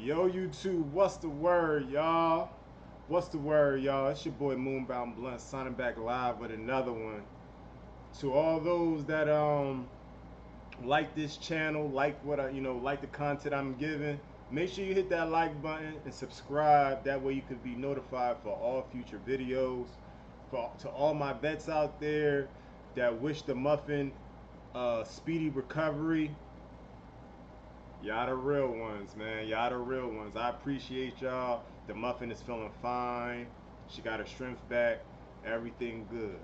Yo, YouTube, what's the word, y'all? What's the word, y'all? It's your boy Moonbound Blunt signing back live with another one. To all those that like this channel, like what like the content I'm giving, make sure you hit that like button and subscribe. That way you can be notified for all future videos. To all my vets out there that wish the muffin speedy recovery. Y'all the real ones, man. Y'all the real ones. I appreciate y'all. The muffin is feeling fine. She got her strength back. Everything good.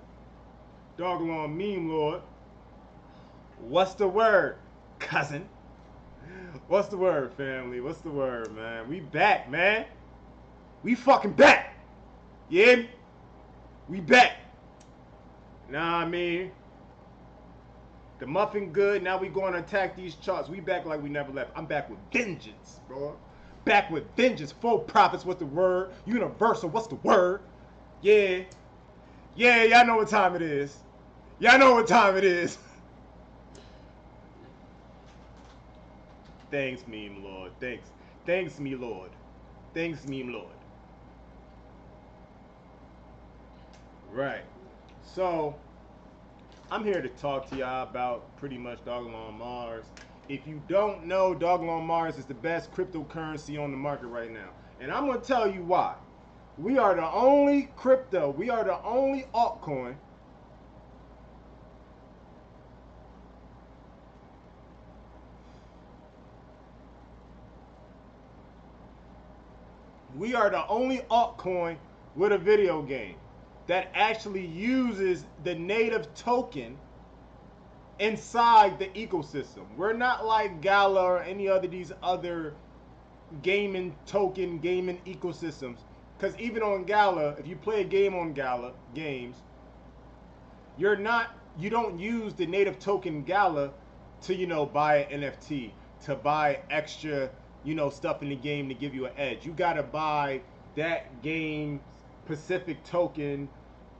Dogelon meme lord. What's the word, cousin? What's the word, family? What's the word, man? We back, man. We fucking back. Yeah? We back. Nah, I mean, the muffin good. Now we going to attack these charts. We back like we never left. I'm back with vengeance, bro. Back with vengeance. Full profits. What's the word? Universal. What's the word? Yeah. Yeah, y'all know what time it is. Y'all know what time it is. Thanks, meme lord. Thanks. Thanks, me lord. Thanks, meme lord. Right. So, I'm here to talk to y'all about pretty much Dogelon Mars. If you don't know, Dogelon Mars is the best cryptocurrency on the market right now. And I'm going to tell you why. We are the only crypto, we are the only altcoin with a video game that actually uses the native token inside the ecosystem. We're not like Gala or any other these other gaming token gaming ecosystems, because even on Gala, if you play a game on Gala games, you don't use the native token Gala to buy an NFT, to buy extra stuff in the game to give you an edge. You gotta buy that game specific token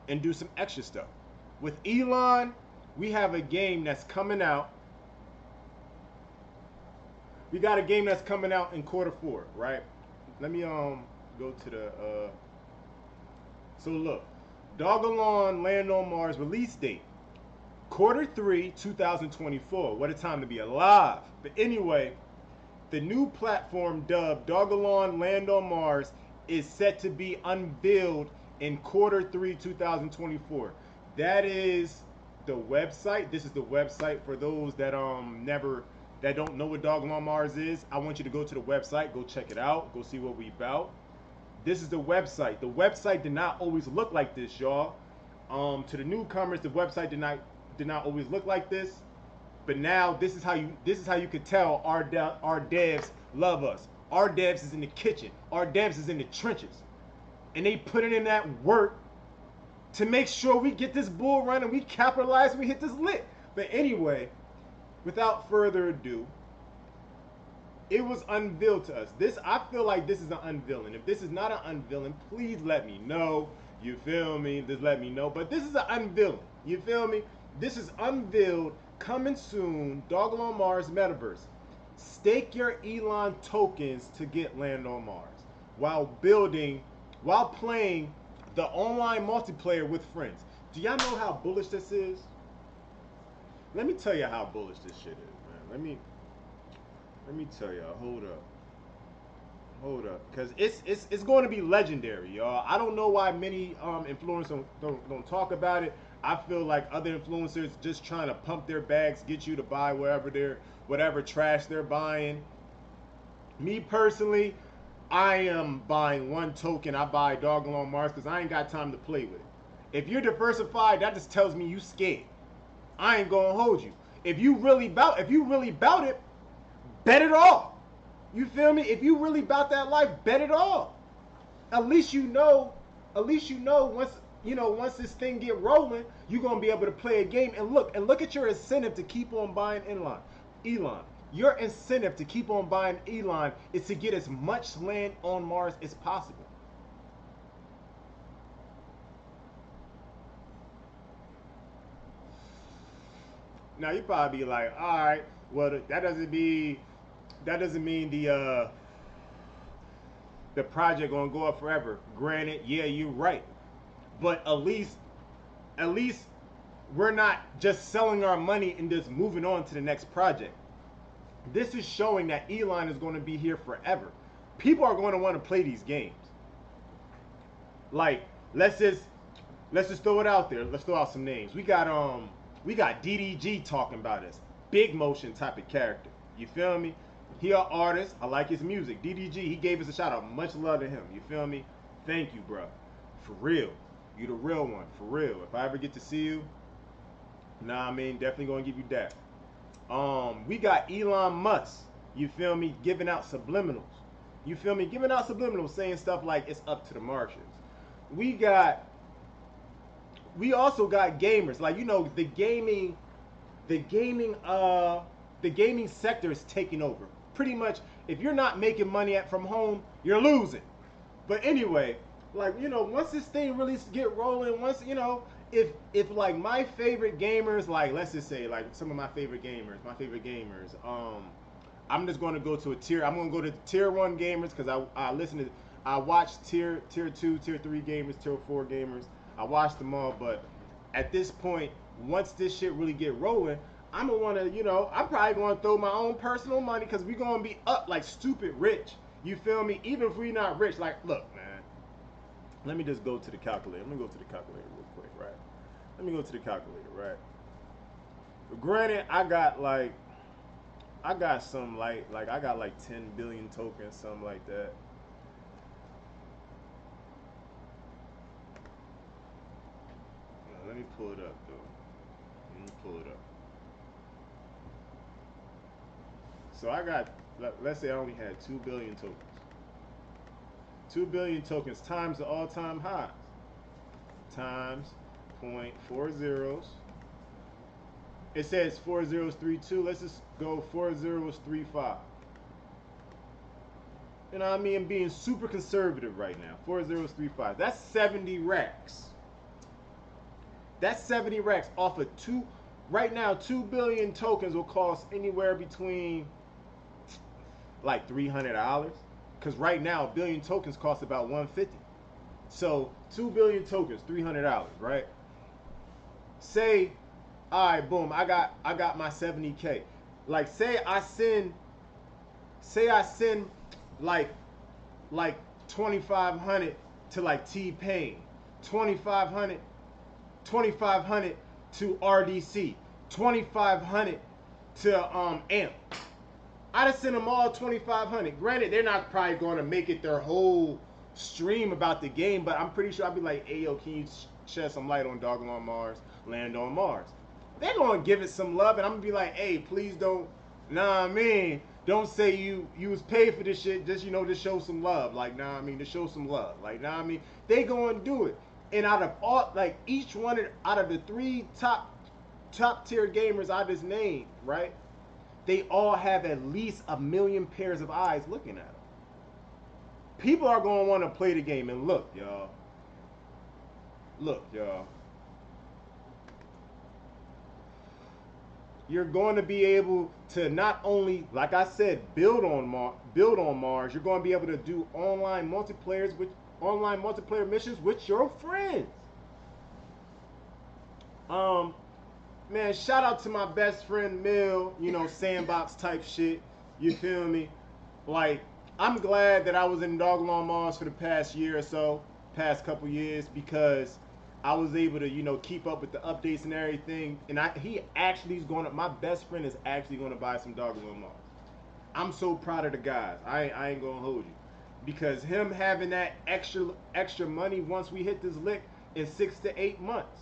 and do some extra stuff. With Elon, we have a game that's coming out. We got a game that's coming out in Q4, right? Let me go to the so look, Dogelon Land on Mars release date Q3 2024. What a time to be alive. But anyway, the new platform dubbed Dogelon Land on Mars is set to be unveiled in Q3 2024. That is the website. This is the website for those that don't know what Dogelon Mars is. I want you to go to the website, go check it out, go see what we about. This is the website. The website did not always look like this, y'all. To the newcomers, the website did not always look like this. But now this is how you could tell our devs love us. Our devs is in the kitchen. Our devs is in the trenches. And they put in that work to make sure we get this bull run and we capitalize and we hit this lick. But anyway, without further ado, it was unveiled to us. I feel like this is an unveiling. If this is not an unveiling, please let me know. You feel me? Just let me know. But this is an unveiling. You feel me? This is unveiled, coming soon. Dogelon Mars Metaverse. Stake your Elon tokens to get land on Mars while playing the online multiplayer with friends. Do y'all know how bullish this is? Let me tell you how bullish this shit is, man. Let me tell y'all. Hold up, because it's going to be legendary, y'all. I don't know why many influencers don't talk about it. I feel like other influencers just trying to pump their bags, get you to buy whatever trash they're buying. Me personally, I am buying one token. I buy Dogelon Mars because I ain't got time to play with it. If you're diversified, that just tells me you scared. I ain't gonna hold you. If you really bout it, bet it all. You feel me? If you really bout that life, bet it all. At least you know once this thing get rolling, you're gonna be able to play a game and look at your incentive to keep on buying Elon. Your incentive to keep on buying Elon is to get as much land on Mars as possible. Now you probably be like, all right, well that doesn't mean the project gonna go up forever. Granted, yeah, you're right, but at least we're not just selling our money and just moving on to the next project. This is showing that Elon is going to be here forever. People are going to want to play these games. Like, let's just throw it out there. Let's throw out some names. We got DDG talking about us. Big motion type of character. You feel me? He an artist. I like his music. DDG, he gave us a shout out. Much love to him. You feel me? Thank you, bro. For real. You the real one. For real. If I ever get to see you, nah, I mean, definitely gonna give you that. We got Elon Musk. You feel me? Giving out subliminals. You feel me? Giving out subliminals, saying stuff like it's up to the Martians. We also got gamers. Like, you know, the gaming sector is taking over. Pretty much, if you're not making money from home, you're losing. But anyway, like, you know, once this thing really get rolling, once, you know, if like my favorite gamers, like, let's just say like some of my favorite gamers, I'm just going to go to a tier. I'm going to go to tier 1 gamers because I watch tier 2, tier 3 gamers, tier 4 gamers. I watched them all, but at this point, once this shit really get rolling, I'm gonna want to, you know, I'm probably going to throw my own personal money because we going to be up like stupid rich. You feel me? Even if we not rich, like, look, man. Let me just go to the calculator. Let me go to the calculator real quick, right? Let me go to the calculator, right? Granted, I got some like I got like 10 billion tokens, something like that. Now, let me pull it up though. Let me pull it up. So I got, let's say I only had 2 billion tokens. 2 billion tokens times the all-time highs times 0.40. It says 4032. Let's just go 4035. You know what I mean? I'm being super conservative right now. 4035. That's 70 racks. That's 70 racks off of two. Right now, 2 billion tokens will cost anywhere between like $300. Because right now, a billion tokens cost about $150. So 2 billion tokens, $300, right? Say, all right, boom, I got my 70K. Like, say I send like 2,500 to like T-Pain, 2,500 to RDC, 2,500 to Amp. I just send them all 2,500. Granted, they're not probably going to make it their whole stream about the game, but I'm pretty sure I'll be like, hey, yo, can you shed some light on Dogelon Mars, Land on Mars? They're going to give it some love, and I'm going to be like, hey, please don't, nah, I mean, don't say you was paid for this shit, just, you know, to show some love. Like, nah, I mean, to show some love. Like, nah, I mean, they going to do it. And out of all, like, each one, out of the 3 top tier gamers I just named, right? They all have at least 1 million pairs of eyes looking at them. People are going to want to play the game. And look, y'all. Look, y'all. You're going to be able to not only, like I said, build on Mars. You're going to be able to do online multiplayer missions with your friends. Man, shout out to my best friend Mill, you know, sandbox type shit. You feel me? Like, I'm glad that I was in Dogelon Mars for the past year or so, past couple years, because I was able to, you know, keep up with the updates and everything. And my best friend is actually going to buy some Dogelon Mars. I'm so proud of the guys. I ain't going to hold you. Because him having that extra money once we hit this lick in 6 to 8 months.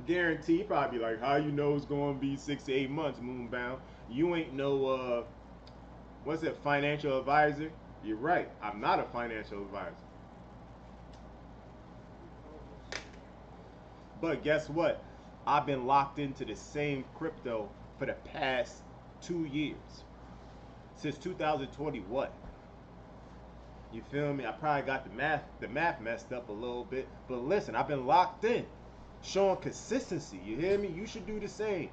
Guarantee, probably like, how you know it's going to be 6 to 8 months, Moonbound? You ain't no, what's it, financial advisor? You're right, I'm not a financial advisor. But guess what? I've been locked into the same crypto for the past 2 years. Since 2021. You feel me? I probably got the math messed up a little bit. But listen, I've been locked in. Showing consistency. You hear me? You should do the same.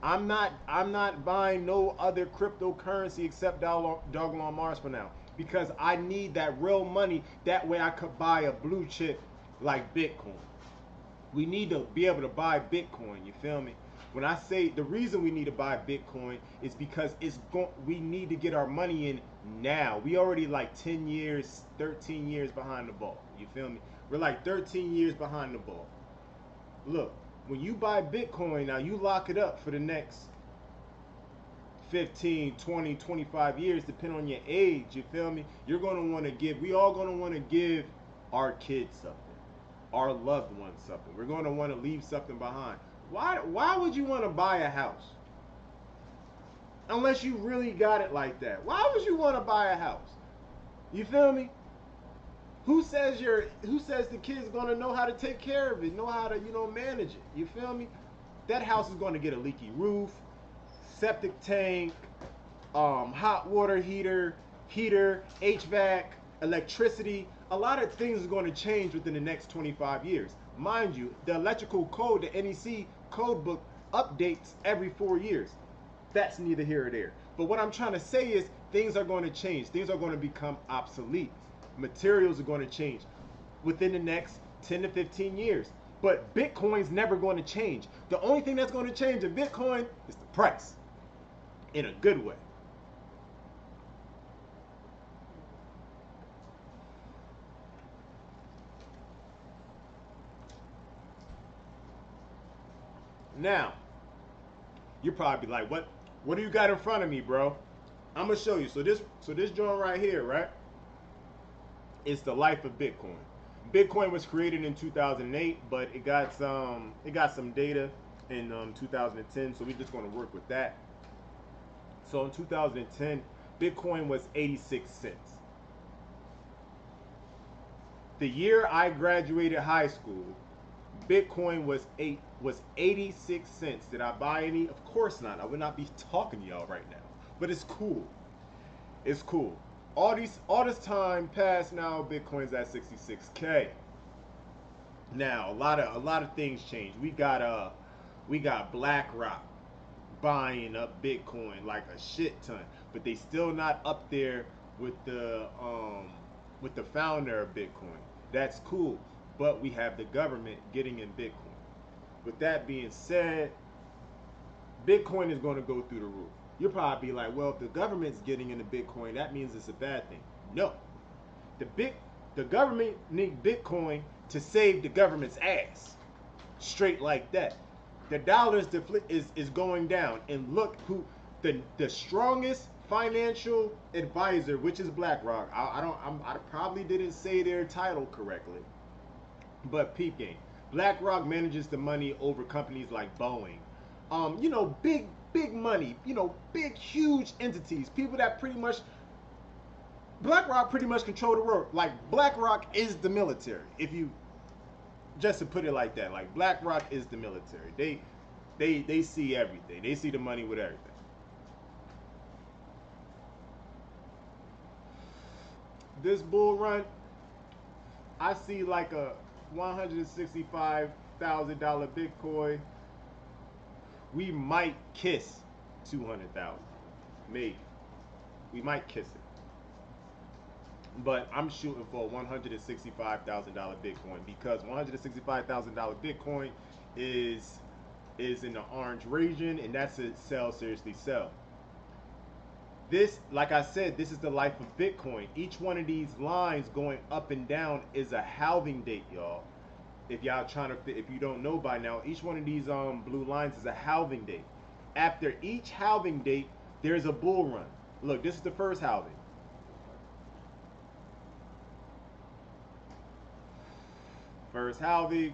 I'm not buying no other cryptocurrency except Dogelon Mars for now. because I need that real money. That way I could buy a blue chip like Bitcoin. We need to be able to buy Bitcoin. You feel me? When I say the reason we need to buy Bitcoin is because we need to get our money in now. We already like 10 years, 13 years behind the ball. You feel me? We're like 13 years behind the ball. Look, when you buy Bitcoin now, you lock it up for the next 15, 20, 25 years, depending on your age. You feel me? You're going to want to give, we all going to want to give our kids something, our loved ones something. We're going to want to leave something behind. Why would you want to buy a house? Unless you really got it like that. Why would you want to buy a house? You feel me? Who says the kid's gonna know how to take care of it, know how to, manage it? You feel me? That house is gonna get a leaky roof, septic tank, hot water heater, HVAC, electricity. A lot of things are going to change within the next 25 years. Mind you, the electrical code, the NEC code book, updates every 4 years. That's neither here or there. But what I'm trying to say is things are going to change. Things are going to become obsolete. Materials are going to change within the next 10 to 15 years. But Bitcoin's never going to change. The only thing that's going to change in Bitcoin is the price, in a good way. Now, you're probably like, what do you got in front of me, bro? I'm gonna show you. So this joint right here, right? It's the life of Bitcoin. Bitcoin was created in 2008, but it got some data in 2010. So we're just gonna work with that. So in 2010, Bitcoin was 86 cents. The year I graduated high school, Bitcoin was 86 cents. Did I buy any? Of course not. I would not be talking to y'all right now. But it's cool. It's cool. All this time passed now, Bitcoin's at 66K. Now a lot of things changed. We got BlackRock buying up Bitcoin like a shit ton, but they still not up there with the founder of Bitcoin. That's cool, but we have the government getting in Bitcoin. With that being said, Bitcoin is going to go through the roof. You'll probably be like, well, if the government's getting into Bitcoin, that means it's a bad thing. No. The government need Bitcoin to save the government's ass. Straight like that. The dollar is going down. And look who the strongest financial advisor, which is BlackRock. I probably didn't say their title correctly. But peep game. BlackRock manages the money over companies like Boeing. Big money, big, huge entities. People that BlackRock pretty much control the world. Like, BlackRock is the military. Just to put it like that, like, BlackRock is the military. They see everything. They see the money with everything. This bull run, I see like a $165,000 Bitcoin. We might kiss 200,000, maybe. We might kiss it. But I'm shooting for a $165,000 Bitcoin because $165,000 Bitcoin is in the orange region, and that's a sell, seriously sell. This, like I said, this is the life of Bitcoin. Each one of these lines going up and down is a halving date, y'all. If you don't know by now, each one of these blue lines is a halving date. After each halving date, there's a bull run. Look, this is the first halving. First halving,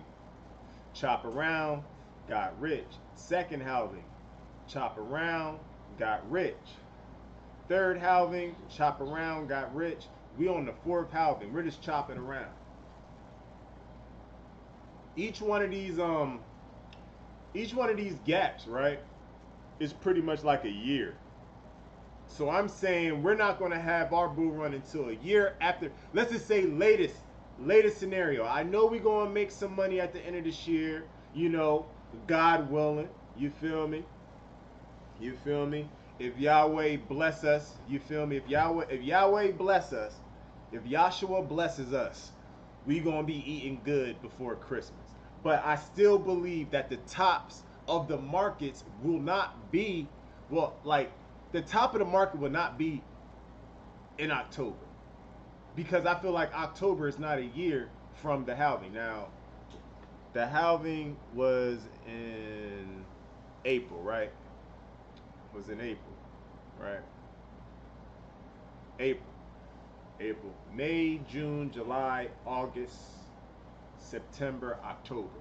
chop around, got rich. Second halving, chop around, got rich. Third halving, chop around, got rich. We on the fourth halving. We're just chopping around. Each one of these gaps, right, is pretty much like a year. So I'm saying we're not going to have our bull run until a year after. Let's just say latest scenario. I know we're going to make some money at the end of this year, God willing. You feel me? If Yahweh bless us, you feel me? If Yahweh bless us, if Yahshua blesses us, we gonna be eating good before Christmas. But I still believe that the tops of the markets will not be, well, like the top of the market will not be in October, because I feel like October is not a year from the halving. Now, the halving was in April, right? Was in April, right? April, April, May, June, July, August, September, October.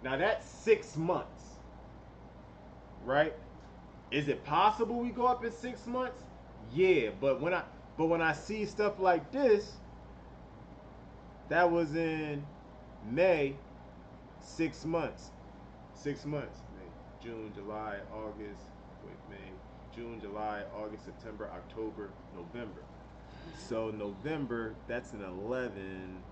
Now that's 6 months, right? Is it possible we go up in 6 months? Yeah, but when I see stuff like this, that was in May, 6 months. 6 months. May, June, July, August, wait, May, June, July, August, September, October, November. So November, that's an 11.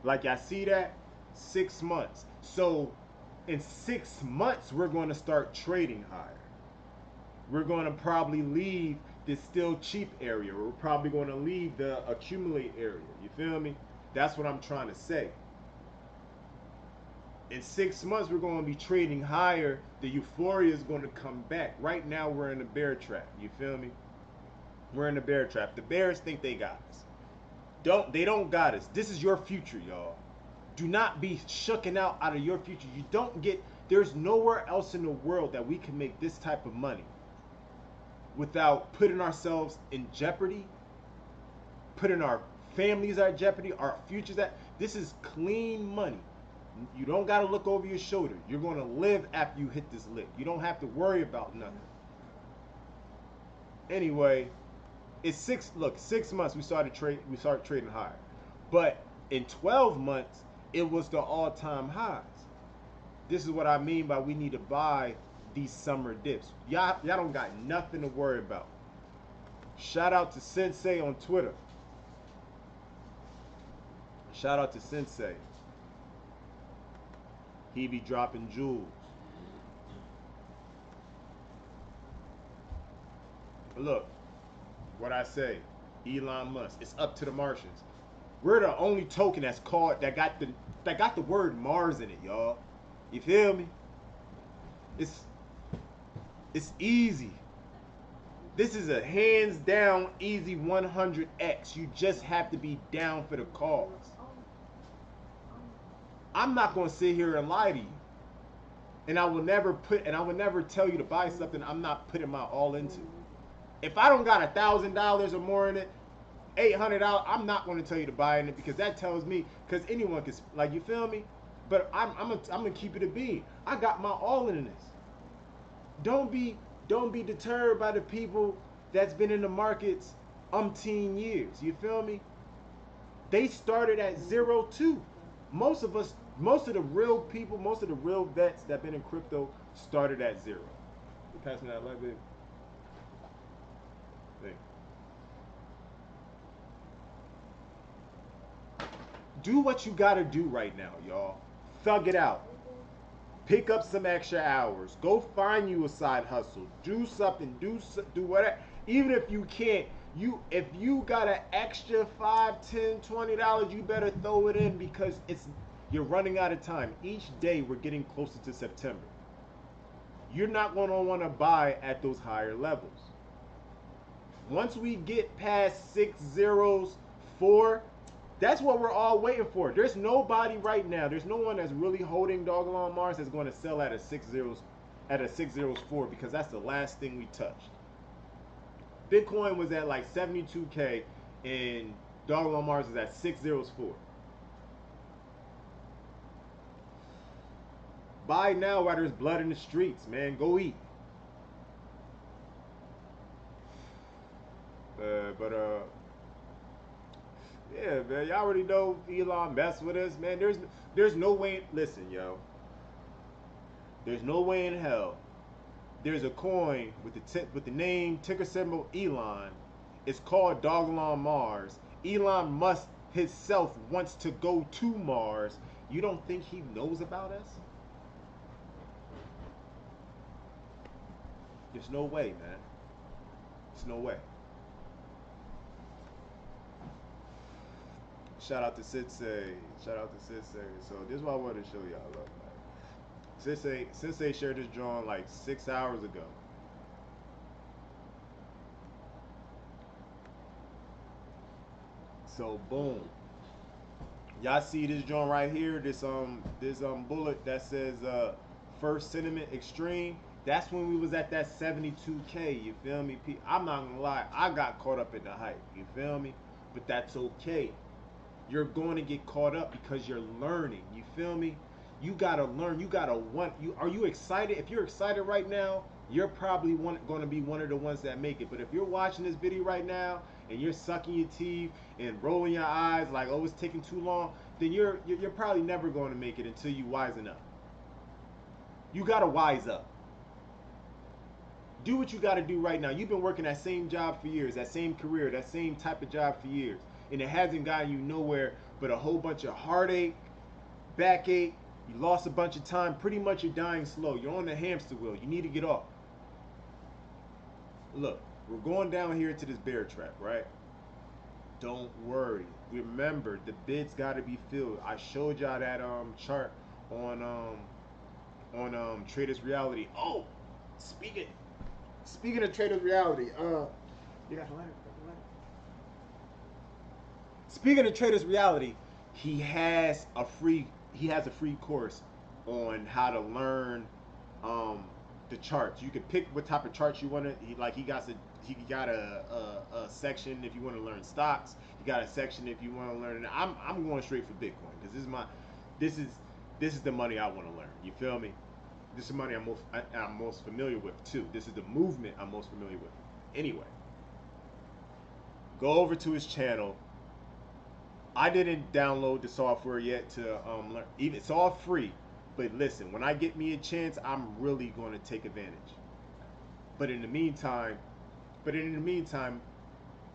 Like I see that 6 months. So in 6 months, we're going to start trading higher. We're going to probably leave the still cheap area. We're probably going to leave the accumulate area. You feel me? That's what I'm trying to say. In 6 months, we're going to be trading higher. The euphoria is going to come back. Right now, we're in a bear trap. You feel me? We're in a bear trap. The bears think they got us. They don't got us. This is your future, y'all. Do not be shucking out of your future. You don't get, there's nowhere else in the world that we can make this type of money without putting ourselves in jeopardy, putting our families at jeopardy, our futures at. This is clean money. You don't got to look over your shoulder. You're going to live after you hit this lick. You don't have to worry about nothing. Anyway, it's 6 months we started trading higher. But in 12 months, it was the all-time highs. This is what I mean by we need to buy these summer dips. Y'all don't got nothing to worry about. Shout out to Sensei on Twitter. Shout out to Sensei. He be dropping jewels. Look, what I say, Elon Musk. It's up to the Martians. We're the only token that's called that got the word Mars in it, y'all. You feel me? It's easy. This is a hands down easy 100x. You just have to be down for the cause. I'm not gonna sit here and lie to you. And I will never tell you to buy something I'm not putting my all into. If I don't got $1,000 or more in it, $800, I'm not going to tell you to buy in it, because that tells me, because anyone can, like, you feel me? But I'm gonna keep it a bean. I got my all in this. Don't be deterred by the people that's been in the markets umpteen years. You feel me? They started at 0 too. Most of the real people, most of the real vets that been in crypto started at 0. You pass me that light, baby. Do what you gotta do right now, y'all. Thug it out. Pick up some extra hours. Go find you a side hustle. Do something. Do whatever. Even if you can't, if you got an extra $5, $10, $20, you better throw it in, because you're running out of time. Each day we're getting closer to September. You're not gonna want to buy at those higher levels. Once we get past 604, that's what we're all waiting for. There's nobody right now. There's no one that's really holding Dogelon Mars that's going to sell at a 604, because that's the last thing we touched. Bitcoin was at like 72K and Dogelon Mars is at 604. Buy now while there's blood in the streets, man. Go eat. Yeah, man, y'all already know Elon messed with us, man. There's no way. Listen, yo. There's no way in hell. There's a coin with the name ticker symbol Elon. It's called Dogelon Mars. Elon Musk himself wants to go to Mars, you don't think he knows about us? There's no way, man. There's no way. Shout out to Sensei. Shout out to Sensei. So this is what I wanted to show y'all. Look, man. Sensei shared this drawing like 6 hours ago. So boom. Y'all see this drawing right here? This bullet that says first sentiment extreme. That's when we was at that 72K. You feel me? I'm not gonna lie. I got caught up in the hype. You feel me? But that's okay. You're going to get caught up because you're learning. You feel me? You gotta learn. You gotta want. Are you excited? If you're excited right now, you're probably going to be one of the ones that make it. But if you're watching this video right now and you're sucking your teeth and rolling your eyes like, oh, it's taking too long, then you're probably never going to make it until you wisen up. You gotta wise up. Do what you gotta do right now. You've been working that same job for years, that same career, that same type of job for years, and it hasn't gotten you nowhere but a whole bunch of heartache, backache. You lost a bunch of time. Pretty much you're dying slow. You're on the hamster wheel. You need to get off. Look, we're going down here to this bear trap, right? Don't worry. Remember, the bids got to be filled. I showed y'all that chart on Traders Reality. Oh, speaking of Traders Reality, you got the letter. Speaking of Traders Reality, he has a free course on how to learn the charts. You can pick what type of charts you want to. He got a section if you want to learn stocks. He got a section if you want to learn. I'm going straight for Bitcoin because this is the money I want to learn. You feel me? This is the money I'm most familiar with too. This is the movement I'm most familiar with. Anyway, go over to his channel. I didn't download the software yet to learn. It's all free, but listen, when I get me a chance, I'm really going to take advantage. But in the meantime,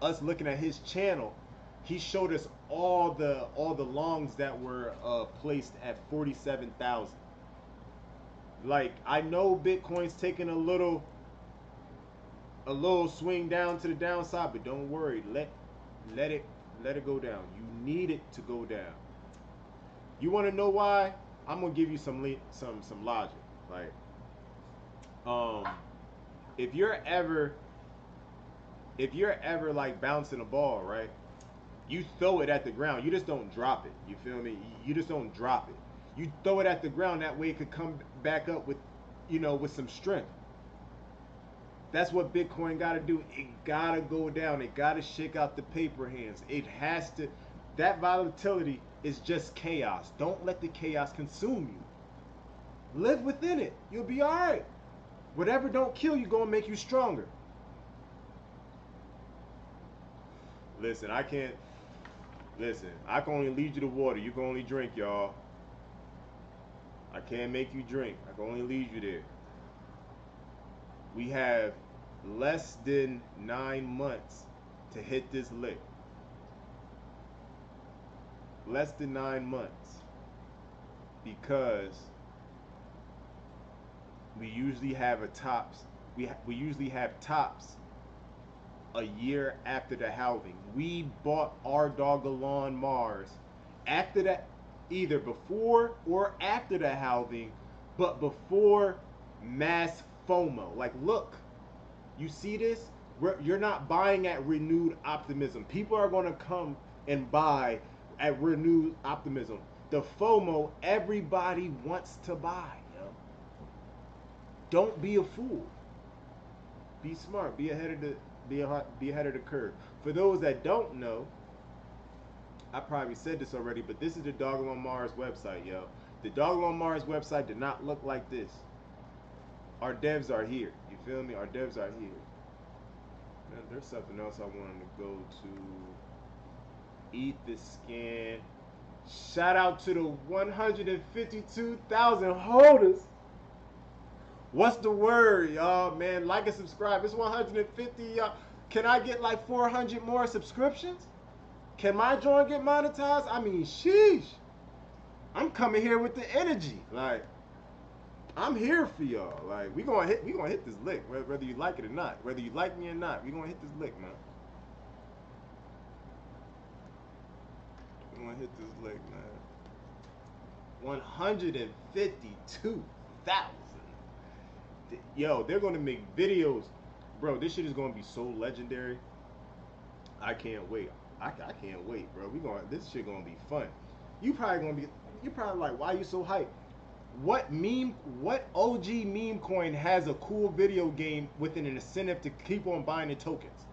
us looking at his channel, he showed us all the longs that were placed at 47,000. Like, I know Bitcoin's taking a little swing down to the downside, but don't worry, let it go down. You need it to go down. You want to know why? I'm gonna give you some logic. Like, if you're ever like bouncing a ball, right? You throw it at the ground. You just don't drop it. You feel me? You just don't drop it. You throw it at the ground. That way it could come back up with, with some strength. That's what Bitcoin got to do. It got to go down. It got to shake out the paper hands. It has to. That volatility is just chaos. Don't let the chaos consume you. Live within it. You'll be all right. Whatever don't kill you, gonna make you stronger. Listen, I can only lead you to water. You can only drink, y'all. I can't make you drink. I can only lead you there. We have less than 9 months to hit this lick. Less than 9 months. Because we usually have we usually have tops a year after the halving. We bought our Dogelon Mars after that, either before or after the halving, but before mass FOMO. Like, look, you see this? You're not buying at renewed optimism. People are going to come and buy at renewed optimism. The FOMO, everybody wants to buy. Don't be a fool. Be smart. Be ahead of the curve. For those that don't know, I probably said this already, but this is the Dogelon Mars website, yo. The Dogelon Mars website did not look like this. Our devs are here. You feel me? Our devs are here. Man, there's something else I wanted to go to. Eat the scan. Shout out to the 152,000 holders. What's the word, y'all? Man, like and subscribe. It's 150, y'all. Can I get like 400 more subscriptions? Can my joint get monetized? I mean, sheesh. I'm coming here with the energy. Like, I'm here for y'all. Like, we gonna hit this lick, whether you like it or not. Whether you like me or not, we gonna hit this lick, man. We gonna hit this lick, man. 152,000. Yo, they're gonna make videos, bro. This shit is gonna be so legendary. I can't wait. I can't wait, bro. This shit gonna be fun. You probably like, why you so hyped? What OG meme coin has a cool video game with an incentive to keep on buying the tokens?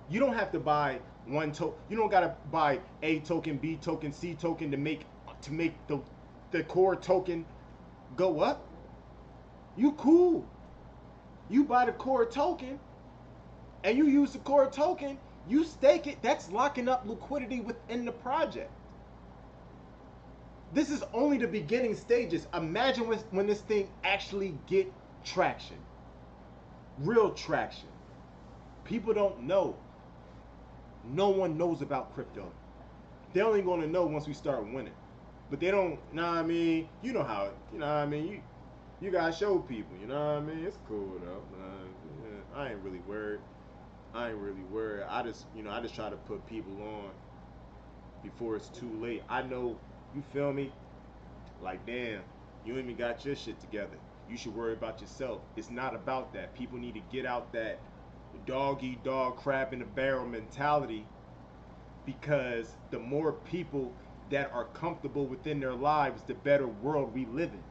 You don't have to buy one token. You don't gotta buy A token, B token, C token to make the core token go up. You cool. You buy the core token and you use the core token, you stake it, that's locking up liquidity within the project. This is only the beginning stages. Imagine when this thing actually get traction. Real traction. People don't know. No one knows about crypto. They're only going to know once we start winning. But they don't, you know what I mean? You know how, you know what I mean? You gotta show people, you know what I mean? It's cool though. I ain't really worried. I just try to put people on before it's too late. I know, you feel me? Like, damn, you ain't even got your shit together. You should worry about yourself. It's not about that. People need to get out that dog eat dog, crab in the barrel mentality, because the more people that are comfortable within their lives, the better world we live in.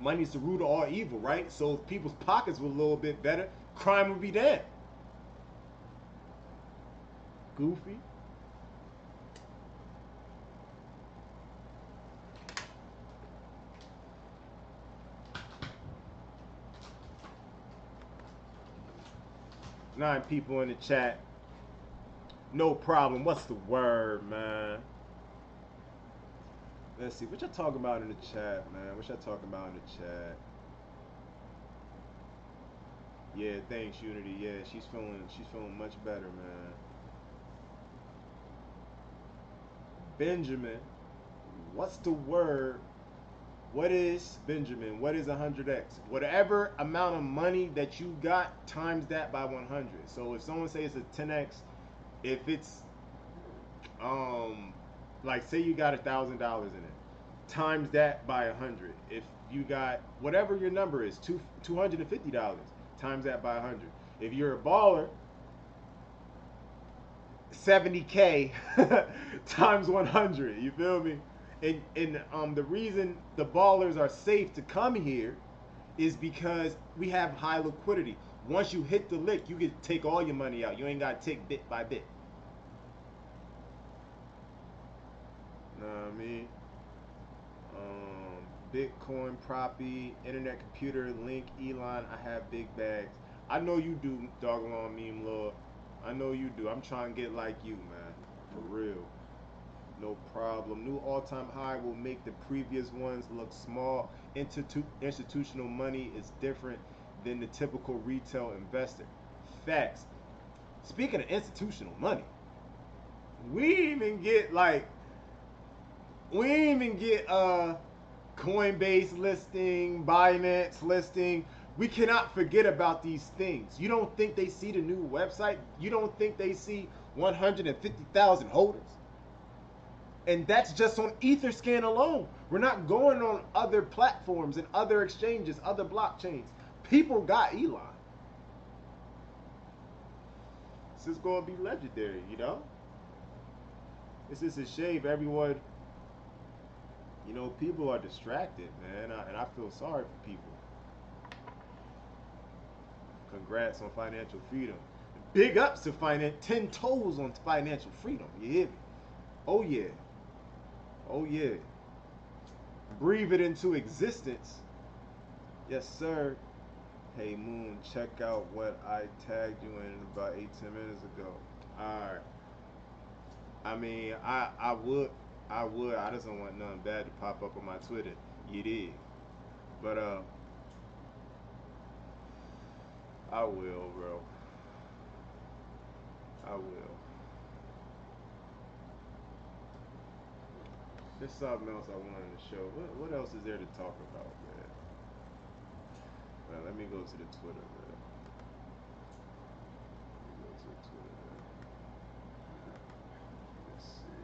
Money's the root of all evil, right? So if people's pockets were a little bit better, crime would be down. Goofy. Nine people in the chat. No problem. What's the word, man? Let's see. What y'all talking about in the chat, man? What y'all talking about in the chat? Yeah, thanks, Unity. Yeah, she's feeling much better, man. Benjamin, what's the word? What is Benjamin? What is 100x? Whatever amount of money that you got, times that by 100. So if someone says it's a 10x, if it's like say you got $1,000 in it, times that by 100. If you got whatever your number is, $250, times that by 100. If you're a baller, 70K times 100. You feel me? And the reason the ballers are safe to come here is because we have high liquidity. Once you hit the lick, you can take all your money out. You ain't got to take bit by bit. Know what I mean? Bitcoin, Proppy, Internet Computer, Link, Elon, I have big bags. I know you do, Dogelon Meme Lord. I know you do. I'm trying to get like you, man. For real. No problem. New all-time high will make the previous ones look small. Institutional money is different than the typical retail investor. Facts. Speaking of institutional money, we didn't even get Coinbase listing, Binance listing. We cannot forget about these things. You don't think they see the new website? You don't think they see 150,000 holders? And that's just on Etherscan alone. We're not going on other platforms and other exchanges, other blockchains. People got Elon. This is going to be legendary, you know? It's just a shame everyone, you know, people are distracted, man. And I feel sorry for people. Congrats on financial freedom. Big ups to 10 toes on financial freedom. You hear me? Oh, yeah. Oh, yeah. Breathe it into existence. Yes, sir. Hey, Moon, check out what I tagged you in about 8-10 minutes ago. All right. I mean, I would. I just don't want nothing bad to pop up on my Twitter. You did. But, I will, bro. I will. There's something else I wanted to show. What else is there to talk about, man? Well, let me go to the Twitter, man. Let me go to the Twitter, man. Let's see.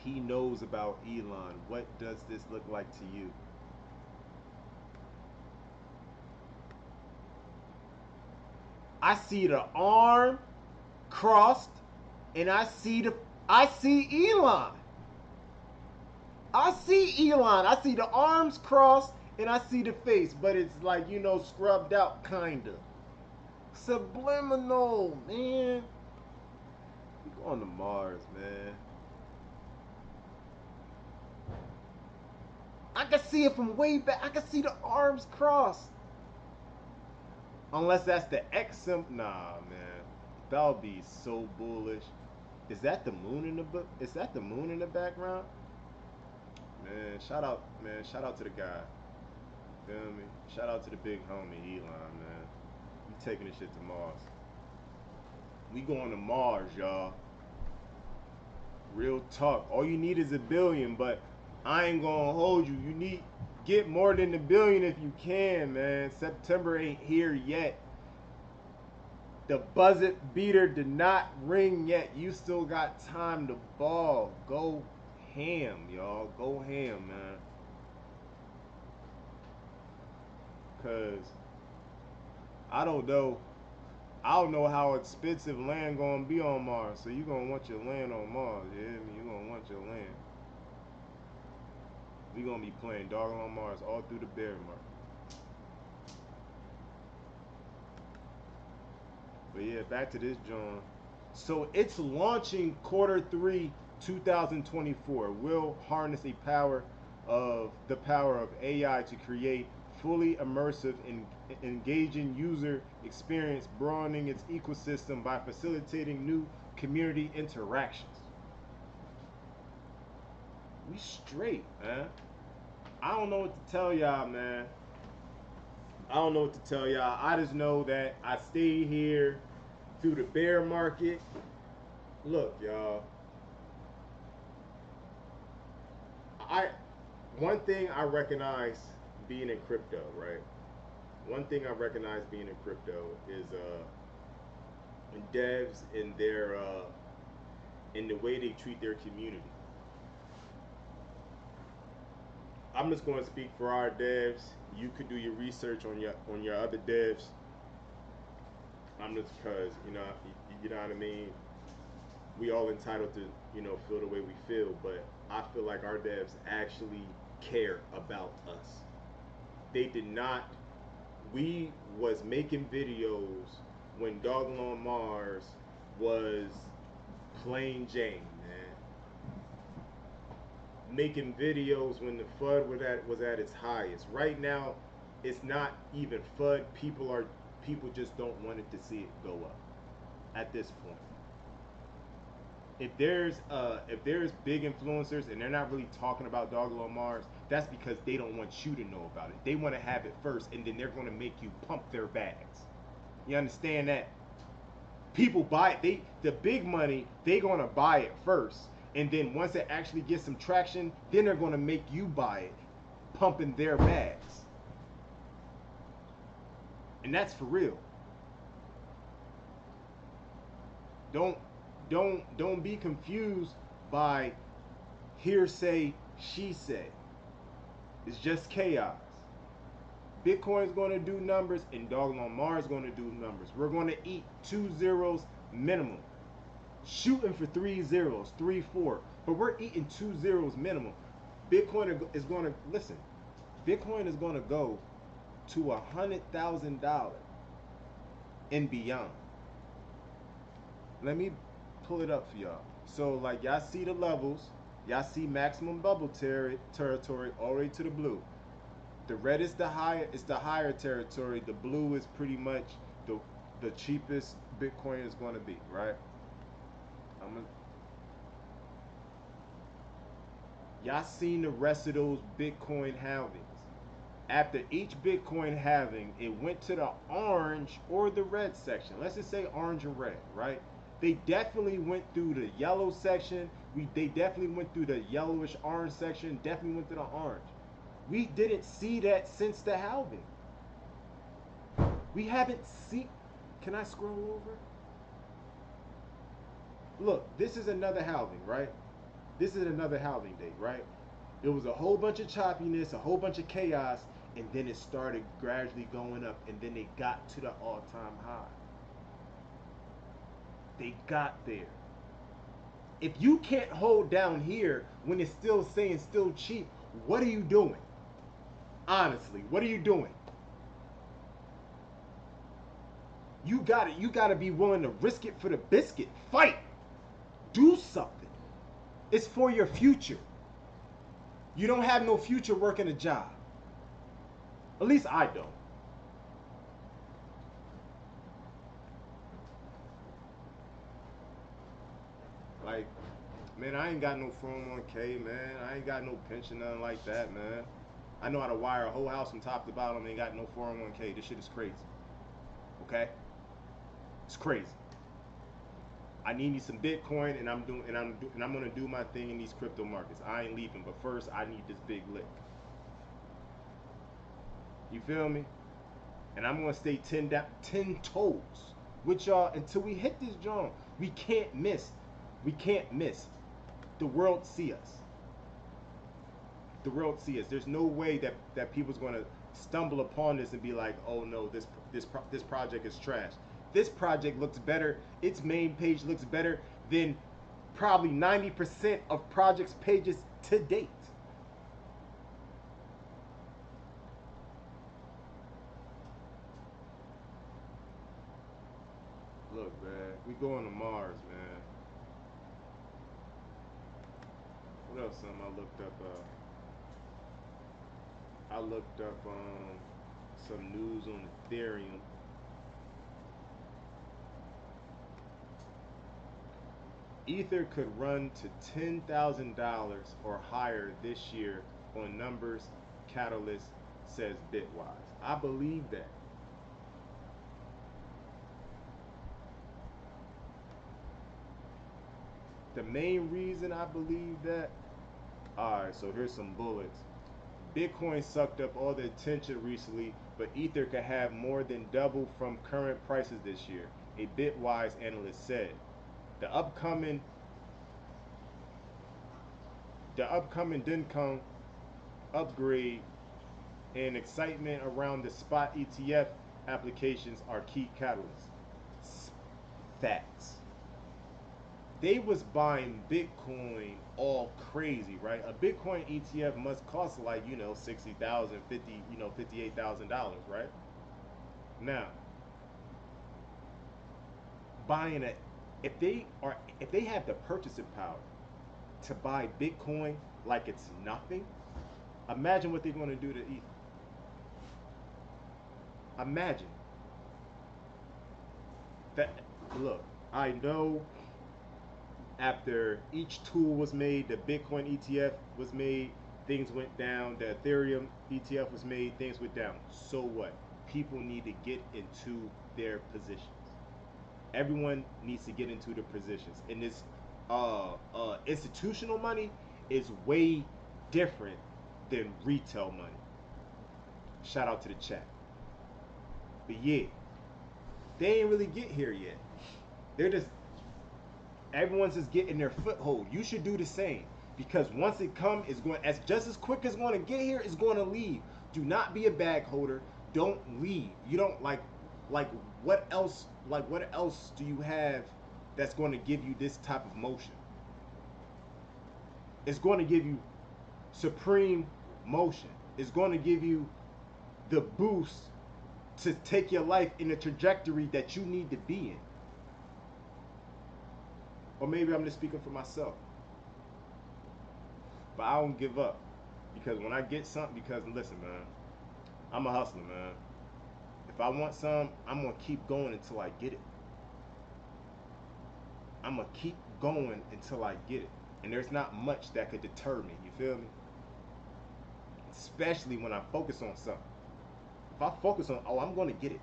He knows about Elon. What does this look like to you? I see the arm crossed, and I see Elon. I see Elon. I see the arms crossed, and I see the face, but it's like, scrubbed out, kinda. Subliminal, man. We going to Mars, man. I can see it from way back. I can see the arms crossed. Unless that's the X symbol. Nah, man. That would be so bullish. Is that the moon in the book? Is that the moon in the background? Man, shout out, man. Shout out to the guy. Feel me? Shout out to the big homie Elon, man. We taking this shit to Mars. We going to Mars, y'all. Real talk. All you need is $1 billion, but I ain't gonna hold you. You need get more than $1 billion if you can, man. September ain't here yet. The buzzer beater did not ring yet. You still got time to ball. Go ham, y'all. Go ham, man. Cause I don't know how expensive land gonna be on Mars. So you gonna want your land on Mars. You hear me? You gonna want your land. We gonna be playing Dogelon on Mars all through the bear market. But yeah, back to this, John. So it's launching Q3 2024. Will harness the power of AI to create fully immersive and engaging user experience, broadening its ecosystem by facilitating new community interactions. We straight, man. I don't know what to tell y'all, man. I don't know what to tell y'all. I just know that I stayed here through the bear market. Look, y'all. One thing I recognize being in crypto, right? One thing I recognize being in crypto is devs in their in the way they treat their community. I'm just going to speak for our devs. You could do your research on your other devs. I'm just because you know what I mean. We all entitled to feel the way we feel, but I feel like our devs actually care about us. They did not. We was making videos when Dogelon on Mars was plain Jane, man. Making videos when the FUD was at its highest. Right now, it's not even FUD. People just don't want it to see it go up at this point. If there's big influencers and they're not really talking about Dogelon on Mars, that's because they don't want you to know about it. They want to have it first, and then they're going to make you pump their bags. You understand that? People buy it. The big money, they're going to buy it first, and then once it actually gets some traction, then they're going to make you buy it, pumping their bags. And that's for real. Don't be confused by hearsay, she say. It's just chaos. Bitcoin's going to do numbers, and Dogelon on Mars is going to do numbers. We're going to eat 2 zeros minimum. Shooting for 3 zeros, 3, 4. But we're eating 2 zeros minimum. Bitcoin is going to, listen, Bitcoin is going to go to $100,000 and beyond. Let me pull it up for y'all. So like y'all see the levels, y'all see maximum bubble territory all the way to the blue. The red is the higher territory. The blue is pretty much the cheapest Bitcoin is going to be, right? Y'all seen the rest of those Bitcoin halvings. After each Bitcoin halving, it went to the orange or the red section. Let's just say orange and red, right? They definitely went through the yellow section. They definitely went through the yellowish orange section. Definitely went to the orange. We didn't see that since the halving. We haven't seen. Can I scroll over? Look, this is another halving, right? This is another halving date, right? It was a whole bunch of choppiness, a whole bunch of chaos, and then it started gradually going up, and then they got to the all-time high. They got there. If you can't hold down here when it's still saying still cheap, what are you doing? Honestly, what are you doing? You gotta be willing to risk it for the biscuit. Fight. Do something. It's for your future. You don't have no future working a job. At least I don't. Like, man, I ain't got no 401k, man. I ain't got no pension, nothing like that, man. I know how to wire a whole house from top to bottom. Ain't got no 401k. This shit is crazy. Okay? It's crazy. I need me some Bitcoin, and I'm gonna do my thing in these crypto markets. I ain't leaving, but first I need this big lick. You feel me? And I'm gonna stay 10 toes with y'all until we hit this joint. We can't miss. We can't miss. The world see us. The world see us. There's no way that people's gonna stumble upon this and be like, oh no, this project is trash. This project looks better. Its main page looks better than probably 90% of projects' pages to date. Look, man, we going to Mars, man. What else? I looked up. I looked up some news on Ethereum. Ether could run to $10,000 or higher this year on numbers Catalyst says Bitwise. I believe that. The main reason I believe that, alright, so here's some bullets. Bitcoin sucked up all the attention recently, but Ether could have more than double from current prices this year, a Bitwise analyst said. The upcoming Dincon upgrade and excitement around the spot ETF applications are key catalysts. Facts. They was buying Bitcoin all crazy, right? A Bitcoin ETF must cost like, $60,000, $58,000, right? Now, buying it, if they have the purchasing power to buy Bitcoin like it's nothing, imagine what they're going to do to Ether. Imagine that. Look, I know after each tool was made, the Bitcoin ETF was made, things went down. The Ethereum ETF was made, things went down. So what? People need to get into their positions. Everyone needs to get into the positions. And this institutional money is way different than retail money. Shout out to the chat. But yeah, they ain't really get here yet. They're just, everyone's just getting their foothold. You should do the same, because once it comes, it's going as just as quick as going to get here, it's going to leave. Do not be a bag holder. Don't leave. You don't like what else do you have that's going to give you this type of motion? It's going to give you supreme motion. It's going to give you the boost to take your life in a trajectory that you need to be in. Or maybe I'm just speaking for myself. But I don't give up. Because when I get something, because listen, man, I'm a hustler, man. If I want some, I'm going to keep going until I get it. I'm going to keep going until I get it. And there's not much that could deter me, you feel me? especially when I focus on something. If I focus on, oh, I'm going to get it.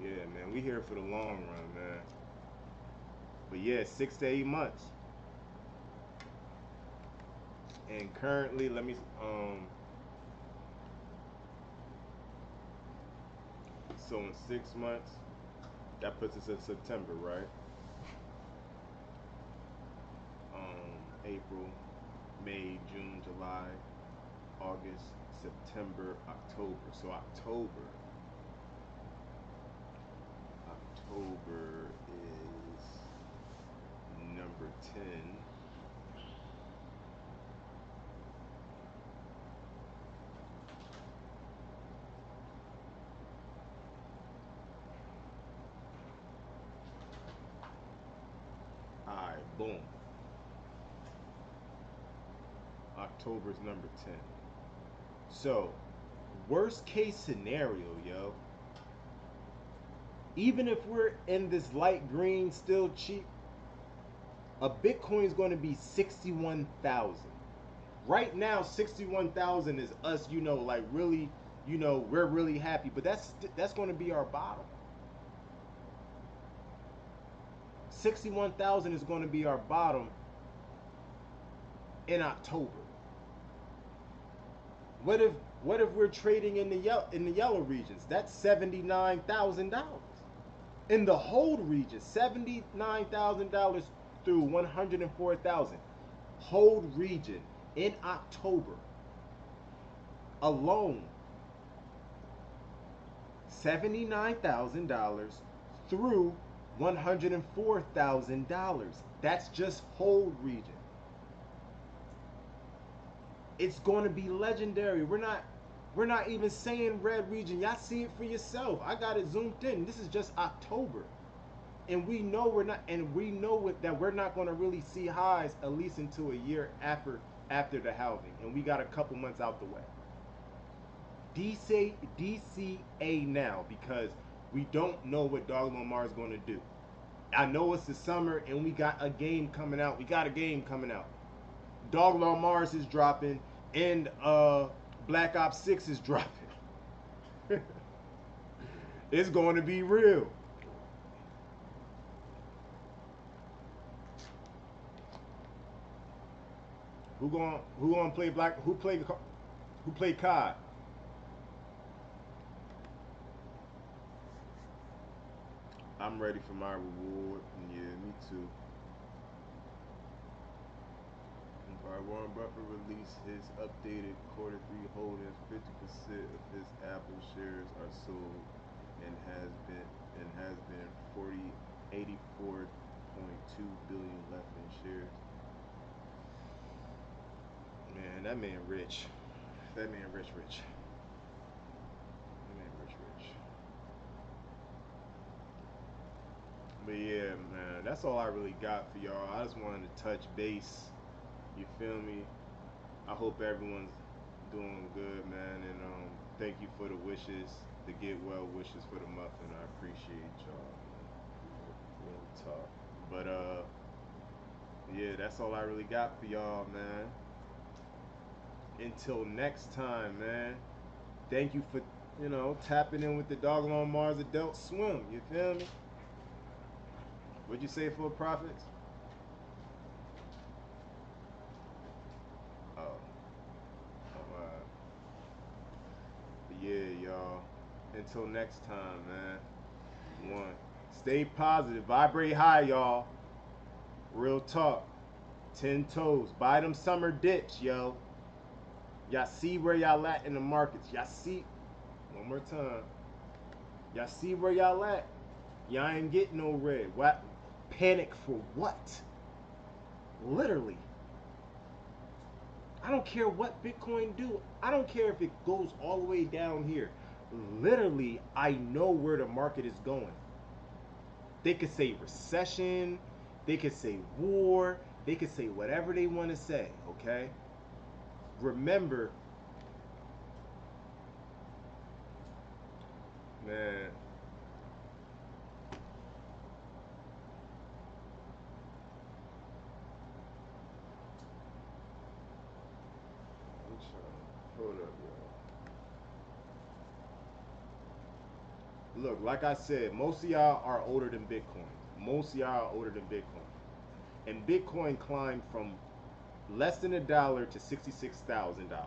Yeah, man, we here for the long run, man. But yeah, 6 to 8 months. And currently, let me so in 6 months, that puts us in September, right? April, May, June, July, August, September, October. So October is number 10. All right, boom. October's number 10. So, worst case scenario, yo. Even if we're in this light green, still cheap, a Bitcoin is going to be 61,000. Right now, 61,000 is us, like really, we're really happy. But that's going to be our bottom. 61,000 is going to be our bottom in October. What if we're trading in the yellow regions? That's $79,000. In the hold region, $79,000 through 104,000. Hold region in October alone, $79,000 through $104,000. That's just hold region. It's going to be legendary. We're not even saying red region. Y'all see it for yourself. I got it zoomed in. This is just October. And we know that we're not going to really see highs at least until a year after the halving. And we got a couple months out the way. DCA now, because we don't know what Dogelon Mars is going to do. I know it's the summer and we got a game coming out. Dogelon Mars is dropping and Black Ops 6 is dropping. It's going to be real. Who going to play who play COD? I'm ready for my reward. Yeah, me too. Warren Buffett released his updated quarter 3 holdings. 50% of his Apple shares are sold, and has been 84.2 billion left in shares. Man, that man rich. That man rich. But yeah, man, that's all I really got for y'all. I just wanted to touch base. You feel me? I hope everyone's doing good, man, and thank you for the wishes, the get well wishes for the muffin. I appreciate y'all. Real talk. But yeah, that's all I really got for y'all, man. Until next time, man. Thank you for tapping in with the Dogelon Mars Adult Swim. You feel me? What'd you say for profits? Yeah, y'all. Until next time, man. One. Stay positive. Vibrate high, y'all. Real talk. 10 toes. Buy them summer dips, yo. Y'all see where y'all at in the markets. Y'all see. One more time. Y'all see where y'all at. Y'all ain't getting no red. What? Panic for what? Literally. I don't care what Bitcoin do. I don't care if it goes all the way down here. Literally, I know where the market is going. They could say recession. They could say war. They could say whatever they want to say, okay? Remember, man, Hold up, yo. Look, like I said, most of y'all are older than Bitcoin. Most of y'all are older than Bitcoin. And Bitcoin climbed from less than $1 to $66,000.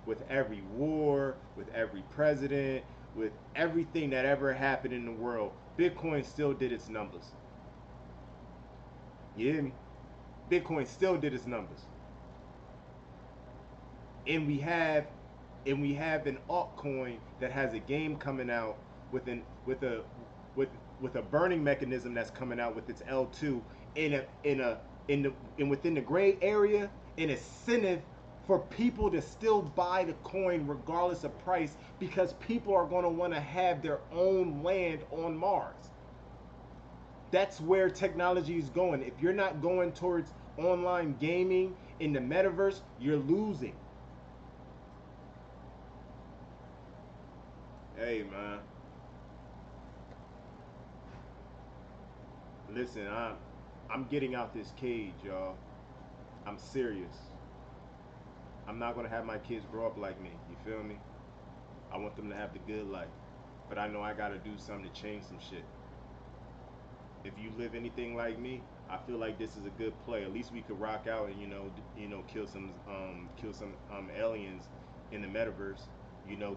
With every war, with every president, with everything that ever happened in the world, Bitcoin still did its numbers. You hear me? Bitcoin still did its numbers. And we have an altcoin that has a game coming out with a burning mechanism that's coming out with its L2 in within the gray area, an incentive for people to still buy the coin regardless of price, because people are going to want to have their own land on Mars. That's where technology is going. If you're not going towards online gaming in the metaverse, you're losing. Hey, man. Listen, I'm getting out this cage, y'all. I'm serious. I'm not gonna have my kids grow up like me. You feel me? I want them to have the good life. But I know I gotta do something to change some shit. If you live anything like me, I feel like this is a good play. At least we could rock out and kill some aliens in the metaverse.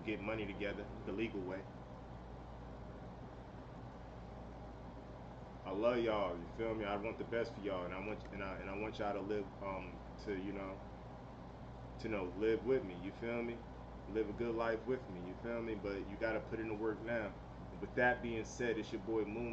Get money together the legal way. I love y'all. You feel me? I want the best for y'all, and I want y'all to live live with me. You feel me? Live a good life with me. You feel me? But you gotta put in the work now. With that being said, it's your boy Moon.